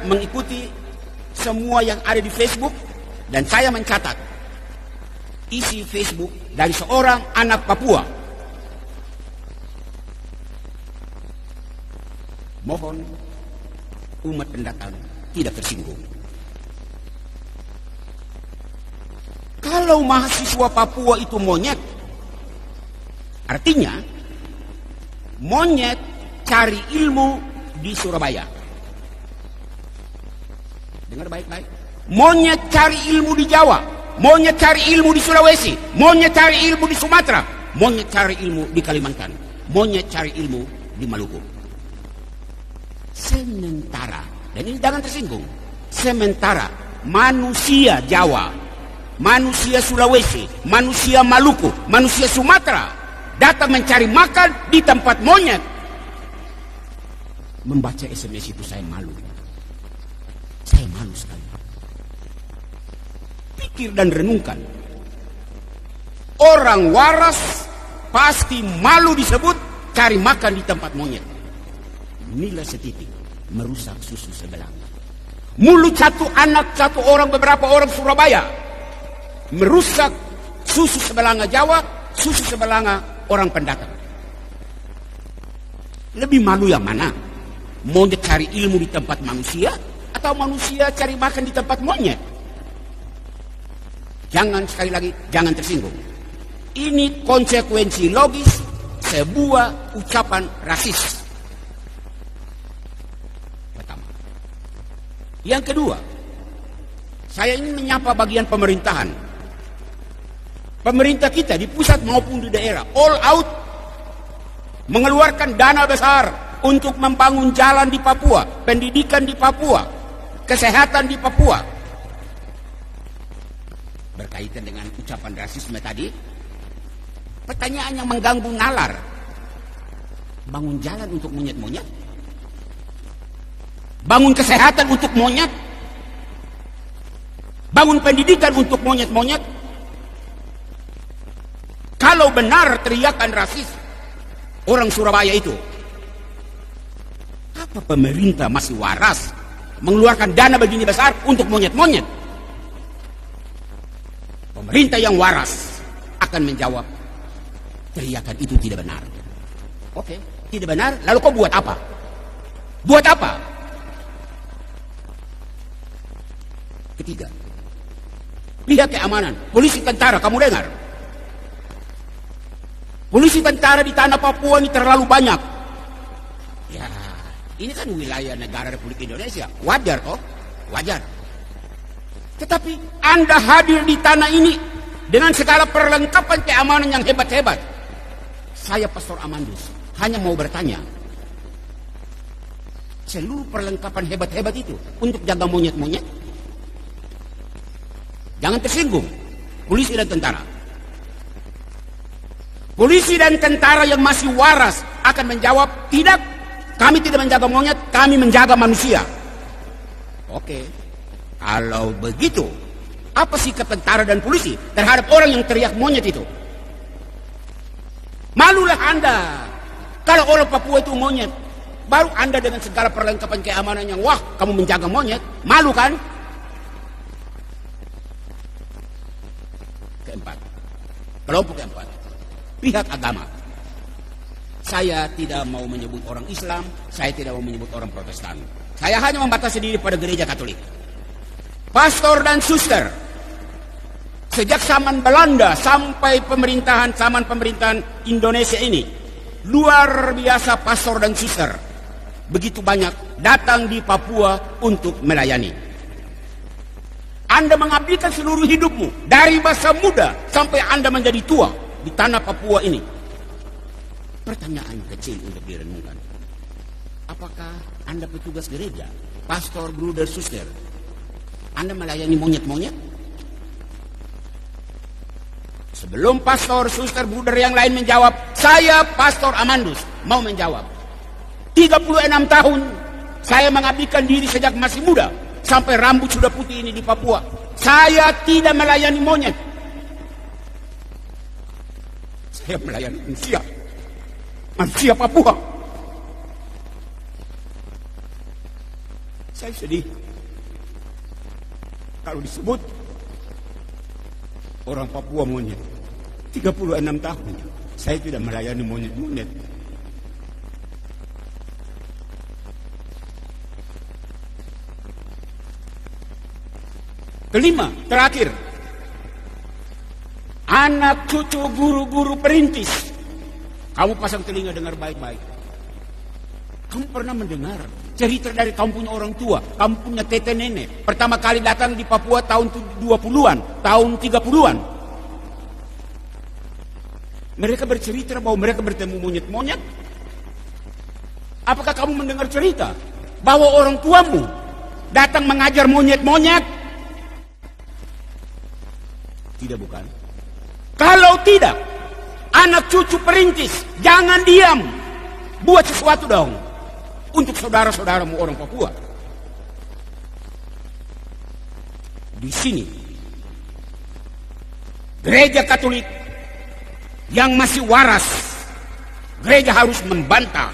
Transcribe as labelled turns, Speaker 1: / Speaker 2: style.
Speaker 1: mengikuti semua yang ada di Facebook dan saya mencatat isi Facebook dari seorang anak Papua. Mohon umat pendatang tidak tersinggung. Kalau mahasiswa Papua itu monyet, artinya monyet cari ilmu di Surabaya. Dengar baik-baik. Monyet cari ilmu di Jawa, monyet cari ilmu di Sulawesi, monyet cari ilmu di Sumatera, monyet cari ilmu di Kalimantan, monyet cari ilmu di Maluku. Sementara, dan ini jangan tersinggung, sementara manusia Jawa, manusia Sulawesi, manusia Maluku, manusia Sumatera datang mencari makan di tempat monyet. Membaca SMS itu saya malu. Saya malu sekali. Pikir dan renungkan. Orang waras pasti malu disebut cari makan di tempat monyet. Nilai setitik merusak susu sebelanga. Mulut satu anak, satu orang, beberapa orang Surabaya merusak susu sebelanga Jawa, susu sebelanga orang pendatang. Lebih malu yang mana? Monyet cari ilmu di tempat manusia atau manusia cari makan di tempat monyet? Jangan, sekali lagi, jangan tersinggung. Ini konsekuensi logis sebuah ucapan rasis. Pertama. Yang kedua, saya ingin menyapa bagian pemerintahan. Pemerintah kita di pusat maupun di daerah all out mengeluarkan dana besar untuk membangun jalan di Papua, pendidikan di Papua, kesehatan di Papua. Berkaitan dengan ucapan rasisme tadi, pertanyaan yang mengganggu nalar. Bangun jalan untuk monyet-monyet? Bangun kesehatan untuk monyet? Bangun pendidikan untuk monyet-monyet? Kalau benar teriakan rasis orang Surabaya itu, apa pemerintah masih waras mengeluarkan dana begini besar untuk monyet-monyet? Pemerintah yang waras akan menjawab teriakan itu tidak benar. Oke, tidak benar, lalu kau buat apa? Buat apa? Ketiga, pihak keamanan, polisi, tentara, kamu dengar? Polisi tentara di tanah Papua ini terlalu banyak. Ya, ini kan wilayah negara Republik Indonesia. Wajar toh? Wajar. Tetapi Anda hadir di tanah ini dengan segala perlengkapan keamanan yang hebat-hebat. Saya Pastor Amandus hanya mau bertanya, seluruh perlengkapan hebat-hebat itu untuk jaga monyet-monyet? Jangan tersinggung, polisi dan tentara. Polisi dan tentara yang masih waras akan menjawab, tidak, kami tidak menjaga monyet, kami menjaga manusia. Oke, kalau begitu, apa sikap tentara dan polisi terhadap orang yang teriak monyet itu? Malulah Anda. Kalau orang Papua itu monyet, baru Anda dengan segala perlengkapan keamanan yang wah, kamu menjaga monyet, malu kan? Keempat, kelompok keempat, pihak agama. Saya tidak mau menyebut orang Islam, saya tidak mau menyebut orang Protestan. Saya hanya membatasi diri pada gereja Katolik. Pastor dan suster, sejak zaman Belanda sampai zaman pemerintahan Indonesia ini, luar biasa pastor dan suster begitu banyak datang di Papua untuk melayani. Anda mengabdikan seluruh hidupmu dari masa muda sampai Anda menjadi tua di tanah Papua ini. Pertanyaan kecil untuk direnungkan. Apakah Anda petugas gereja, pastor, bruder, suster, Anda melayani monyet-monyet? Sebelum pastor, suster, bruder yang lain menjawab, saya Pastor Amandus mau menjawab. 36 tahun saya mengabdikan diri sejak masih muda sampai rambut sudah putih ini di Papua. Saya tidak melayani monyet. Saya melayani manusia. Manusia Papua. Saya sedih kalau disebut orang Papua monyet. 36 tahun saya tidak melayani monyet-monyet. Kelima, terakhir, anak cucu guru-guru perintis. Kamu pasang telinga dengar baik-baik. Kamu pernah mendengar cerita dari kamu punya orang tua, kamu punya tete nenek, pertama kali datang di Papua tahun 20-an, tahun 30-an. Mereka bercerita bahwa mereka bertemu monyet-monyet. Apakah kamu mendengar cerita bahwa orang tuamu datang mengajar monyet-monyet? Tidak, bukan? Kalau tidak, anak cucu perintis, jangan diam. Buat sesuatu dong untuk saudara-saudaramu orang Papua. Di sini, gereja Katolik yang masih waras, gereja harus membantah